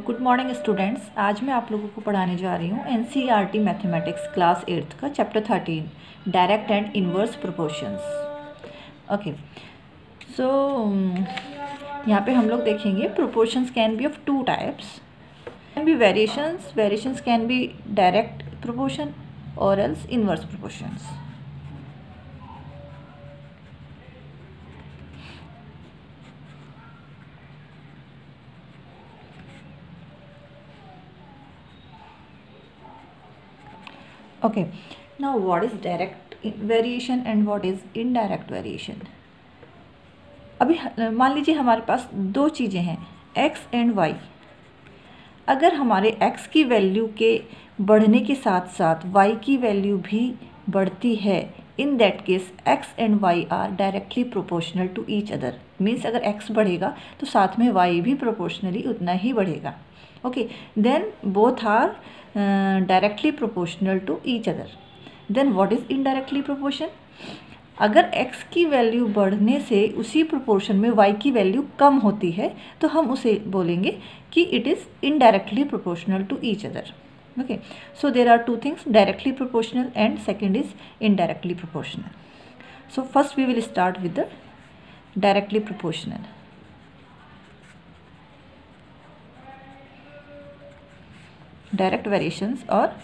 Good morning students. आज मैं आप लोगों को पढ़ाने जा रही हूँ NCERT मैथमेटिक्स क्लास 8th का chapter 13 direct and inverse proportions. Okay, so यहाँ पे हम लोग देखेंगे proportions can be of two types, can be variations can be direct proportion और else inverse proportions. Okay, now what is direct variation and what is indirect variation? अभी मान लीजिए हमारे पास दो चीज़ें हैं x एंड y। अगर हमारे x की वैल्यू के बढ़ने के साथ साथ y की वैल्यू भी बढ़ती है, in that case x and y are directly proportional to each other. Means अगर x बढ़ेगा तो साथ में y भी प्रोपोर्शनली उतना ही बढ़ेगा। Okay, then both are directly proportional to each other. Then what is indirectly proportion? अगर x की वैल्यू बढ़ने से उसी प्रोपोर्शन में y की वैल्यू कम होती है तो हम उसे बोलेंगे कि it is indirectly proportional to each other. Okay, so there are two things, directly proportional and second is indirectly proportional. So first we will start with the directly proportional. Direct variations और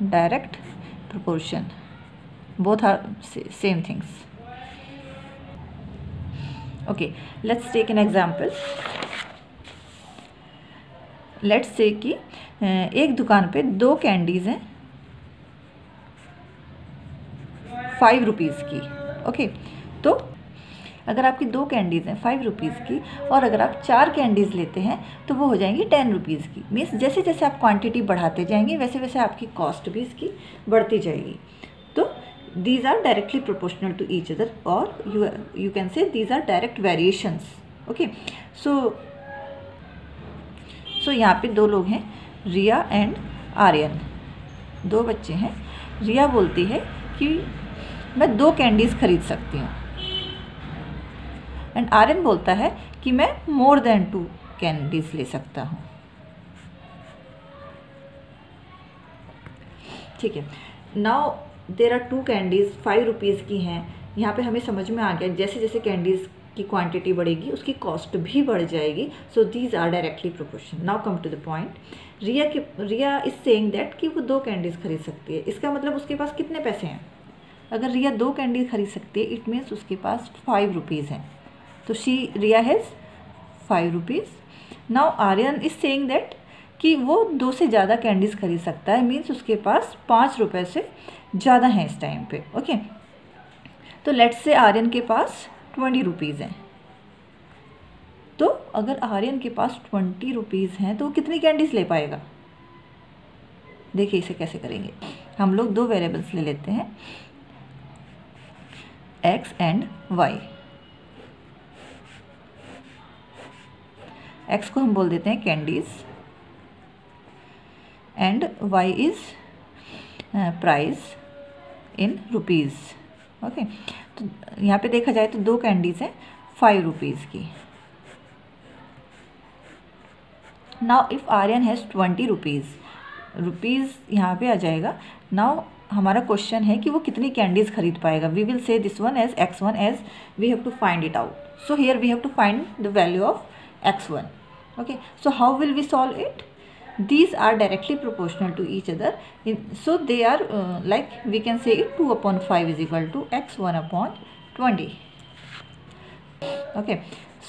direct proportion, both are same things. Okay, let's take an example. Let's say कि एक दुकान पे दो candies हैं 5 rupees की। Okay, तो अगर आपकी दो कैंडीज़ हैं 5 रुपीज़ की और अगर आप 4 कैंडीज़ लेते हैं तो वो हो जाएंगी 10 रुपीज़ की। मीन्स जैसे जैसे आप क्वांटिटी बढ़ाते जाएंगे वैसे वैसे आपकी कॉस्ट भी इसकी बढ़ती जाएगी। तो these are directly proportional to each other और you can say these are direct variations. Okay, so यहाँ पे दो लोग हैं, रिया एंड आर्यन। दो बच्चे हैं। रिया बोलती है कि मैं 2 कैंडीज़ खरीद सकती हूँ एंड आर्यन बोलता है कि मैं मोर देन 2 कैंडीज ले सकता हूँ। ठीक है, now there are 2 candies 5 rupees की हैं। यहाँ पे हमें समझ में आ गया जैसे जैसे कैंडीज़ की क्वांटिटी बढ़ेगी उसकी कॉस्ट भी बढ़ जाएगी। So these are directly proportional. Now come to the point. Riya is saying that कि वो 2 कैंडीज़ खरीद सकती है। इसका मतलब उसके पास कितने पैसे हैं? अगर रिया 2 कैंडीज खरीद सकती है इट मीन्स उसके पास 5 रुपीज़ हैं। तो Riya has 5 rupees. Now Aryan is saying that कि वो 2 से ज़्यादा कैंडीज़ खरीद सकता है। मीन्स उसके पास 5 रुपये से ज़्यादा हैं इस टाइम पे। ओके, तो लेट्स से आर्यन के पास 20 रुपीज़ हैं। तो अगर आर्यन के पास 20 रुपीज़ हैं तो वो कितनी कैंडीज़ ले पाएगा? देखिए इसे कैसे करेंगे। हम लोग 2 वेरिएबल्स ले लेते हैं, x एंड y। x को हम बोल देते हैं candies and y is price in rupees. Okay, तो यहाँ पे देखा जाए तो 2 कैंडीज हैं 5 रुपीज़ की। Now if Aryan has 20 rupees यहाँ पे आ जाएगा। नाउ हमारा क्वेश्चन है कि वो कितनी कैंडीज़ खरीद पाएगा। We will say this one as x1 as we have to find it out. So here we have to find the value of x1. Okay, so how will we solve it? These are directly proportional to each other. So they are like we can say it 2 upon 5 is equal to x1 upon 20. Okay,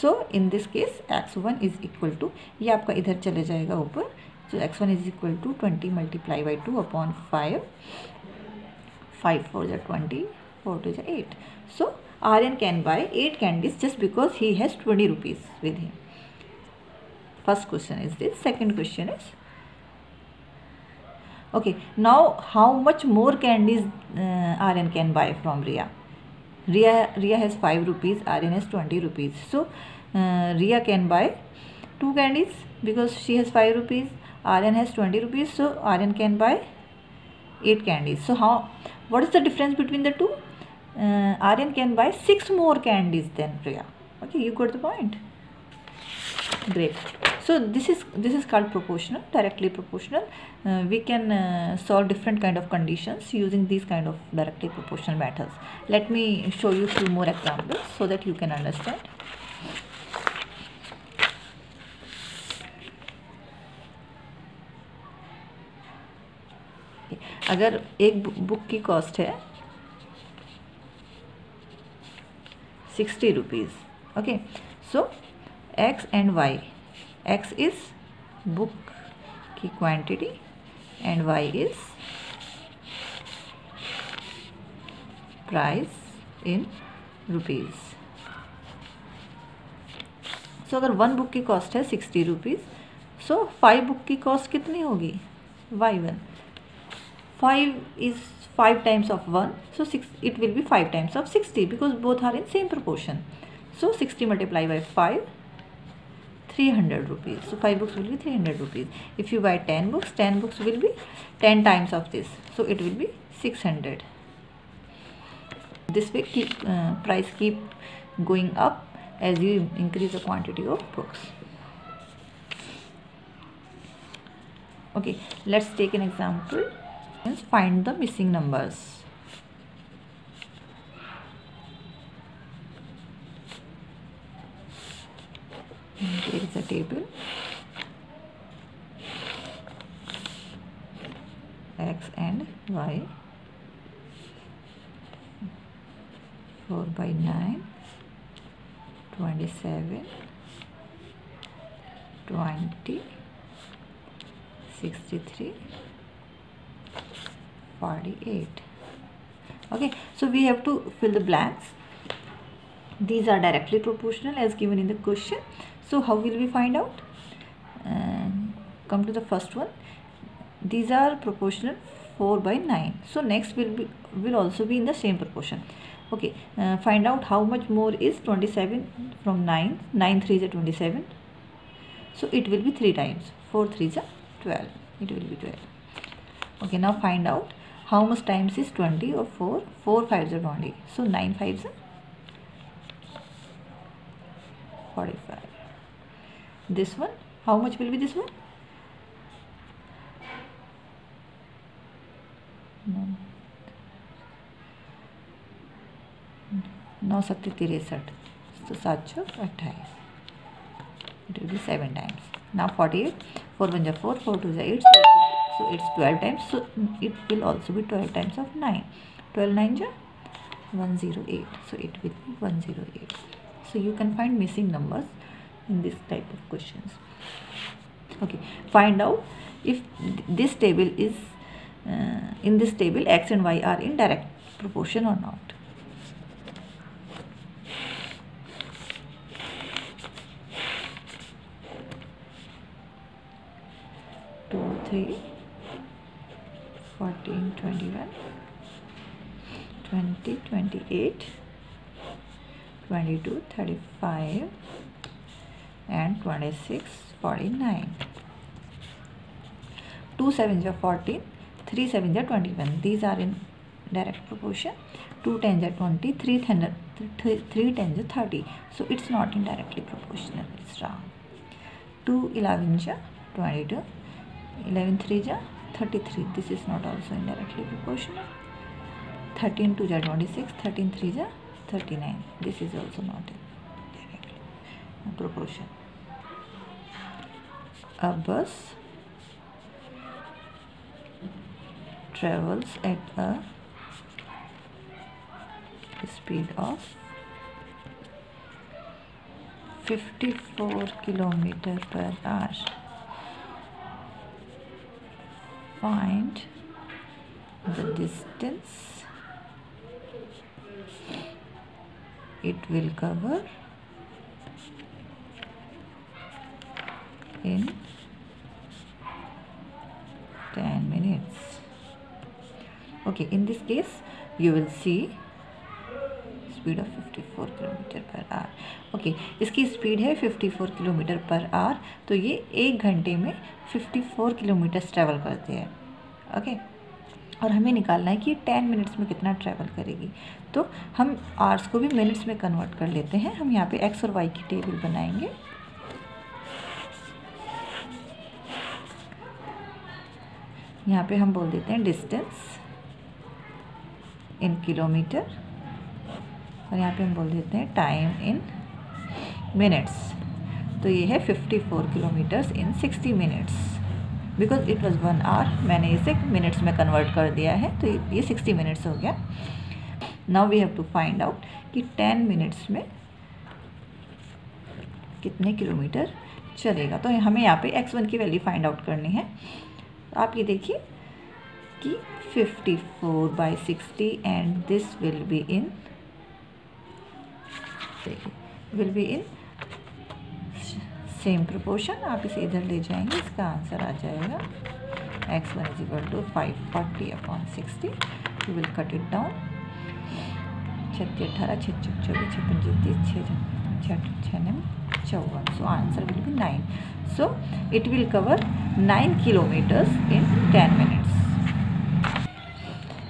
so in this case x1 is equal to, ये आपका इधर चले जाएगा ऊपर। So x1 is equal to 20 multiply by 2 upon 5. 5 4 is 20, 4 2 is 8. So Aryan can buy 8 candies just because he has 20 rupees with him. First question is this. Second question is, okay, now how much more candies Aryan can buy from Riya? Riya has 5 rupees, Aryan has 20 rupees. So Riya can buy 2 candies because she has 5 rupees. Aryan has 20 rupees, so Aryan can buy 8 candies. So what is the difference between the two? Aryan can buy 6 more candies than Riya. Okay, you got the point. grape. So this is called proportional, directly proportional. We can solve different kind of conditions using these kind of directly proportional methods. Let me show you few more examples so that you can understand. अगर एक book की cost है 60 rupees, okay, so x and y, x is book की quantity and y is price in rupees. So अगर one book की cost है 60 rupees, so 5 book की cost कितनी होगी, y1. 5 is 5 times of 1, so 6, it will be 5 times of 60 because both are in same proportion. So 60 multiplied by 5, 300 rupees. So 5 books will be 300 rupees. If you buy 10 books will be 10 times of this, so it will be 600. This way price keep going up as you increase the quantity of books. Okay, let's take an example. Find the missing numbers. Here is a table. X and Y. 4 by 9, 27, 20, 63, 48. Okay, so we have to fill the blanks. These are directly proportional as given in the question. So how will we find out? Come to the first one. These are proportional 4 by 9. So next will also be in the same proportion. Okay, find out how much more is 27 from 9. 9 3s are 27. So it will be 3 times. 4 3s are 12. It will be 12. Okay, now find out how much times is 20 or 4. 4 5s are 20. So 9 5s are 45. This one, how much will be this one? No. 9 7 63. So 728. It will be 7 times. Now 48. 4 1 is 4. 4 2 is 8. So it's 12 times. So it will also be 12 times of 9. 12 9 is 108. So it will be 108. So you can find missing numbers in this type of questions. Okay, find out if this table is in this table x and y are in direct proportion or not. Two, 3, 14, 21, 20, 28, 22, 35 and 26, 49. 2 7s are 14, 3 7s are 21. These are in direct proportion. 2 10s are 20, 3 10s are 30. So it's not in directly proportional. It's wrong. 2 11s are 22, 11 3s are 33. This is not also in directly proportional. 13 2s are 26, 13 3s are 39. This is also not in directly proportion. A bus travels at a speed of 54 km per hour. Find the distance it will cover in 10 minutes. Okay, in this case you will see speed of 54 km per hour. Okay, इसकी speed है 54 km per hour. तो ये 1 घंटे में 54 kilometre travel करते हैं. Okay, और हमें निकालना है कि 10 मिनट्स में कितना ट्रैवल करेगी. तो हम आवर्स को भी मिनट्स में कन्वर्ट कर लेते हैं. हम यहाँ पे एक्स और वाई की टेबल बनाएंगे. यहाँ पे हम बोल देते हैं डिस्टेंस इन किलोमीटर, और यहाँ पे हम बोल देते हैं टाइम इन मिनट्स। तो ये है 54 kilometres in 60 minutes, because it was 1 hour, मैंने इसे मिनट्स में कन्वर्ट कर दिया है, तो ये 60 मिनट्स हो गया। Now we have to find out कि 10 मिनट्स में कितने किलोमीटर चलेगा। तो हमें यहाँ पे x1 की वैल्यू फाइंड आउट करनी है। तो आप ये देखिए कि 54/60 and this will be in, देखिए will be in same proportion. आप इसे इधर ले जाएंगे, इसका आंसर आ जाएगा x1 = 540/60। You will cut it down, 36 18 6 24 56 30 6 6 54, so answer will be 9. So it will cover 9 kilometers in 10 minutes.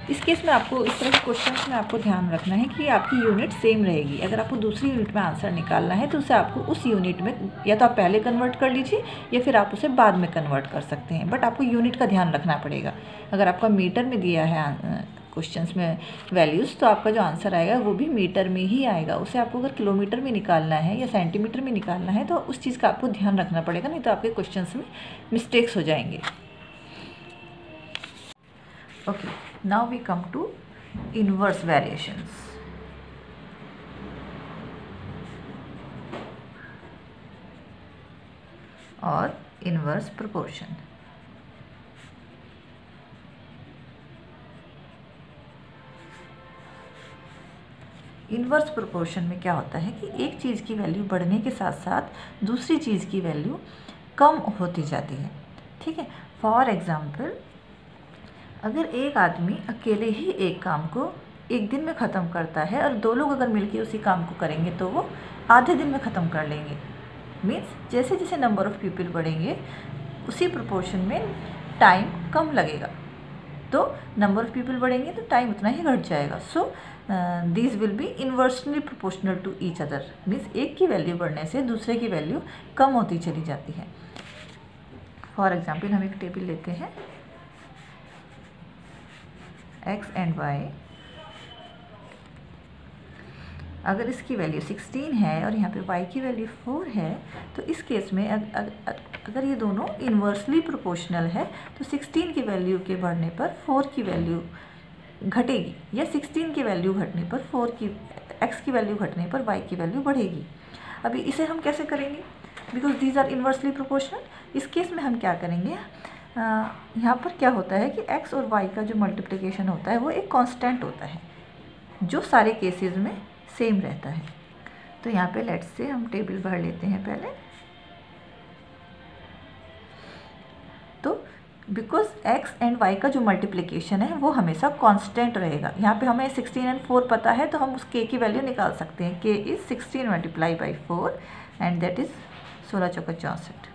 इस केस में आपको इस तरह के क्वेश्चंस में आपको ध्यान रखना है कि आपकी यूनिट सेम रहेगी। अगर आपको दूसरी यूनिट में आंसर निकालना है तो उसे आपको उस यूनिट में या तो आप पहले कन्वर्ट कर लीजिए या फिर आप उसे बाद में कन्वर्ट कर सकते हैं, बट आपको यूनिट का ध्यान रखना पड़ेगा। अगर आपका मीटर में दिया है क्वेश्चंस में वैल्यूज़, तो आपका जो आंसर आएगा वो भी मीटर में ही आएगा। उसे आपको अगर किलोमीटर में निकालना है या सेंटीमीटर में निकालना है तो उस चीज़ का आपको ध्यान रखना पड़ेगा, नहीं तो आपके क्वेश्चंस में मिस्टेक्स हो जाएंगे। Okay, now we come to inverse variations. और इनवर्स प्रोपोर्शन। इनवर्स प्रोपोर्शन में क्या होता है कि एक चीज़ की वैल्यू बढ़ने के साथ साथ दूसरी चीज़ की वैल्यू कम होती जाती है। ठीक है, फॉर एग्ज़ाम्पल अगर एक आदमी अकेले ही एक काम को एक दिन में ख़त्म करता है और दो लोग अगर मिलकर उसी काम को करेंगे तो वो आधे दिन में ख़त्म कर लेंगे। मीन्स जैसे जैसे नंबर ऑफ़ पीपल बढ़ेंगे उसी प्रोपोर्शन में टाइम कम लगेगा, तो नंबर ऑफ़ पीपल बढ़ेंगे तो टाइम उतना ही घट जाएगा। So these will be inversely proportional to each other. Means एक की वैल्यू बढ़ने से दूसरे की वैल्यू कम होती चली जाती है। फॉर एग्जाम्पल हम एक टेबल लेते हैं, x एंड y, अगर इसकी वैल्यू 16 है और यहाँ पे y की वैल्यू 4 है, तो इस केस में अगर ये दोनों इन्वर्सली प्रोपोर्शनल है तो 16 की वैल्यू के बढ़ने पर 4 की वैल्यू घटेगी, या 16 की वैल्यू घटने पर x की वैल्यू घटने पर y की वैल्यू बढ़ेगी। अभी इसे हम कैसे करेंगे, because these are inversely proportional. इस केस में हम क्या करेंगे, यहाँ पर क्या होता है कि x और y का जो मल्टीप्लिकेशन होता है वो एक कांस्टेंट होता है जो सारे केसेस में सेम रहता है। तो यहाँ पे लेट्स से हम टेबल भर लेते हैं पहले। तो बिकॉज x एंड y का जो मल्टीप्लिकेशन है वो हमेशा कांस्टेंट रहेगा। यहाँ पे हमें 16 एंड 4 पता है तो हम उस k की वैल्यू निकाल सकते हैं। k is 16 × 4 and that is 16 चौका 64।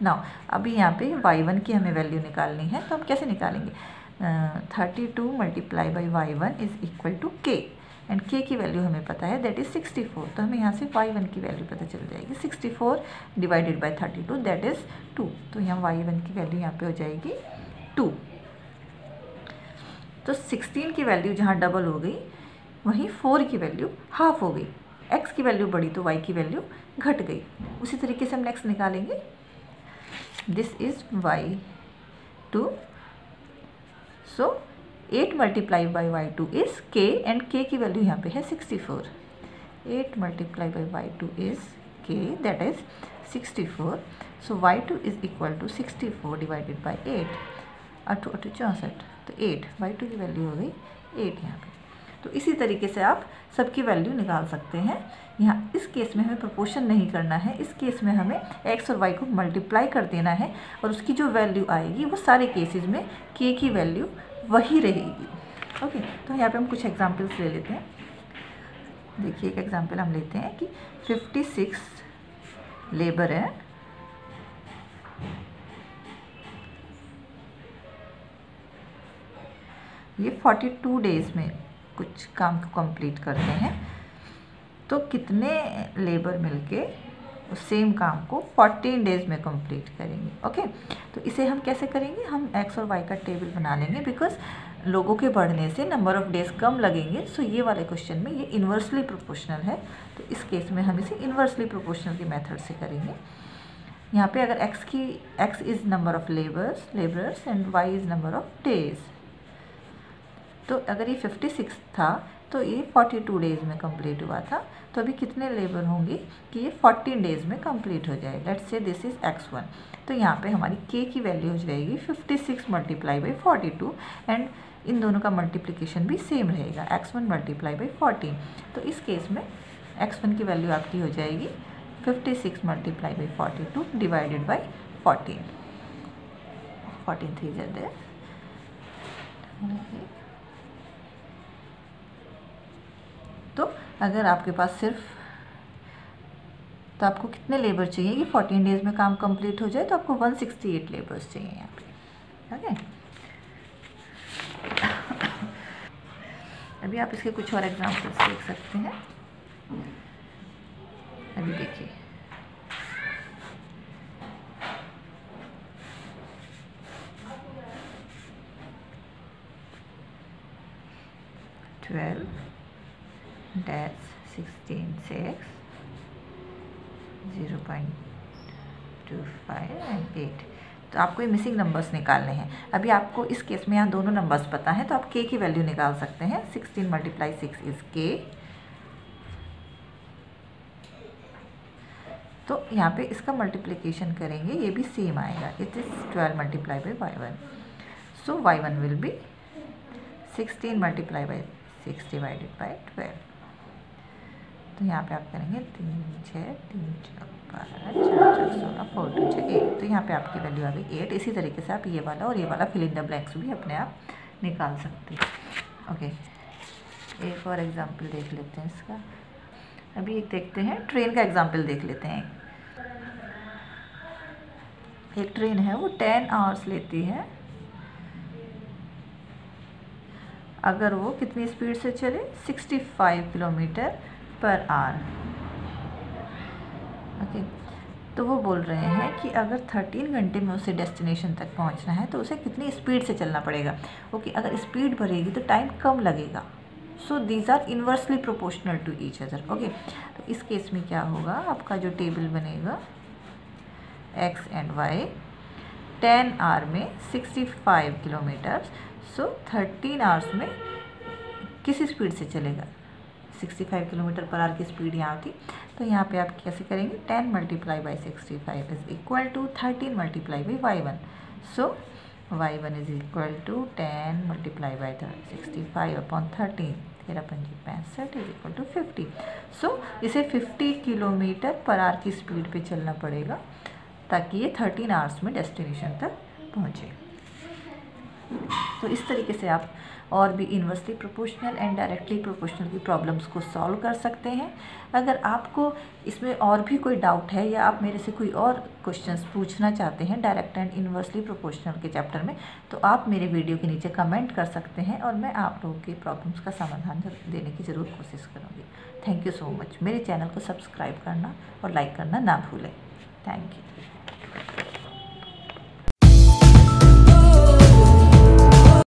नाउ अभी यहाँ पे y1 की हमें वैल्यू निकालनी है, तो हम कैसे निकालेंगे, 32 × y1 = k एंड k की वैल्यू हमें पता है दैट इज़ 64। तो हमें यहाँ से y1 की वैल्यू पता चल जाएगी, 64 / 32 दैट इज़ 2। तो यहाँ y1 की वैल्यू यहाँ पे हो जाएगी 2। तो 16 की वैल्यू जहाँ डबल हो गई वहीं 4 की वैल्यू हाफ हो गई। x की वैल्यू बढ़ी तो y की वैल्यू घट गई। उसी तरीके से हम नेक्स्ट निकालेंगे, this is y2। So 8 × y2 is k and k की वैल्यू यहाँ पे है 64। 8 × y2 is k that is 64। So y2 = 64 / 8, 8 8 64, तो 8 y2 की वैल्यू हो गई 8 यहाँ पे। तो इसी तरीके से आप सबकी वैल्यू निकाल सकते हैं। यहाँ इस केस में हमें प्रोपोर्शन नहीं करना है, इस केस में हमें x और y को मल्टीप्लाई कर देना है और उसकी जो वैल्यू आएगी वो सारे केसेस में k की वैल्यू वही रहेगी। ओके, तो यहाँ पे हम कुछ एग्जांपल्स ले लेते हैं। देखिए एक एग्जांपल हम लेते हैं कि 56 लेबर है, ये 42 डेज़ में कुछ काम को कंप्लीट करते हैं। तो कितने लेबर मिलके उस सेम काम को 14 डेज में कंप्लीट करेंगे। ओके, तो इसे हम कैसे करेंगे, हम एक्स और वाई का टेबल बना लेंगे, बिकॉज लोगों के बढ़ने से नंबर ऑफ डेज कम लगेंगे। सो ये वाले क्वेश्चन में ये इन्वर्सली प्रोपोर्शनल है, तो इस केस में हम इसे इन्वर्सली प्रोपोर्शनल के मेथड से करेंगे। यहाँ पे अगर x is number of labourers and y is number of days, तो अगर ये 56 था तो ये 42 डेज़ में कंप्लीट हुआ था। तो अभी कितने लेबर होंगे कि ये 14 डेज़ में कंप्लीट हो जाए। Let's say this is x1, तो यहाँ पे हमारी k की वैल्यू हो जाएगी 56 मल्टीप्लाई बाई 42, एंड इन दोनों का मल्टीप्लिकेशन भी सेम रहेगा, x1 मल्टीप्लाई बाई 14। तो इस केस में x1 की वैल्यू आपकी हो जाएगी 56 मल्टीप्लाई बाई 42 डिवाइडेड बाई 14 3 ज़्यादा। तो अगर आपके पास तो आपको कितने लेबर चाहिए कि 14 डेज़ में काम कंप्लीट हो जाए, तो आपको 168 लेबर्स चाहिए यहाँ पे। ओके, अभी आप इसके कुछ और एग्जांपल्स देख सकते हैं। अभी देखिए, -16 6 0.25 एंड 8। तो आपको ये मिसिंग नंबर्स निकालने हैं। अभी आपको इस केस में यहाँ दोनों नंबर्स पता है, तो आप k की वैल्यू निकाल सकते हैं। 16 मल्टीप्लाई 6 इज़ k। तो यहाँ पे इसका मल्टीप्लिकेशन करेंगे, ये भी सेम आएगा, it is 12 multiply by y1। So y1 will be 16 multiply by 6 divided by 12। तो यहाँ पे आप करेंगे 3 6 3 4 12 4 4 16 4 2 6 8। तो यहाँ पे आपकी वैल्यू आ गई 8। इसी तरीके से आप ये वाला और ये वाला फिल इन द ब्लैंक्स भी अपने आप निकाल सकते हैं। ओके, एक और एग्जांपल देख लेते हैं इसका। अभी एक देखते हैं, ट्रेन का एग्जांपल देख लेते हैं। एक ट्रेन है, वो 10 आवर्स लेती है अगर वो कितनी स्पीड से चले, 65 किलोमीटर पर आवर। ओके, तो वो बोल रहे हैं कि अगर 13 घंटे में उसे डेस्टिनेशन तक पहुंचना है तो उसे कितनी स्पीड से चलना पड़ेगा। ओके, अगर स्पीड बढ़ेगी तो टाइम कम लगेगा। So these are inversely proportional to each other. Okay, तो इस केस में क्या होगा, आपका जो टेबल बनेगा x एंड y 10 आवर में 65 किलोमीटर, सो 13 आवर्स में किस स्पीड से चलेगा, 65 किलोमीटर पर आवर की स्पीड यहाँ थी। तो यहाँ पे आप कैसे करेंगे, 10 multiply by 65 is equal to 13 multiply by y1। So y1 is equal to 10 multiply by 65 upon 13, 13 पंजी 65 इज इक्वल टू 50। सो इसे 50 किलोमीटर पर आवर की स्पीड पे चलना पड़ेगा ताकि ये 13 आवर्स में डेस्टिनेशन तक पहुँचे। तो इस तरीके से आप और भी inversely proportional and directly proportional की प्रॉब्लम्स को सॉल्व कर सकते हैं। अगर आपको इसमें और भी कोई डाउट है या आप मेरे से कोई और क्वेश्चंस पूछना चाहते हैं डायरेक्ट एंड इन्वर्सली प्रोपोर्शनल के चैप्टर में, तो आप मेरे वीडियो के नीचे कमेंट कर सकते हैं और मैं आप लोगों की प्रॉब्लम्स का समाधान देने की ज़रूर कोशिश करूँगी। Thank you so much. मेरे चैनल को सब्सक्राइब करना और लाइक करना ना भूलें। Thank you.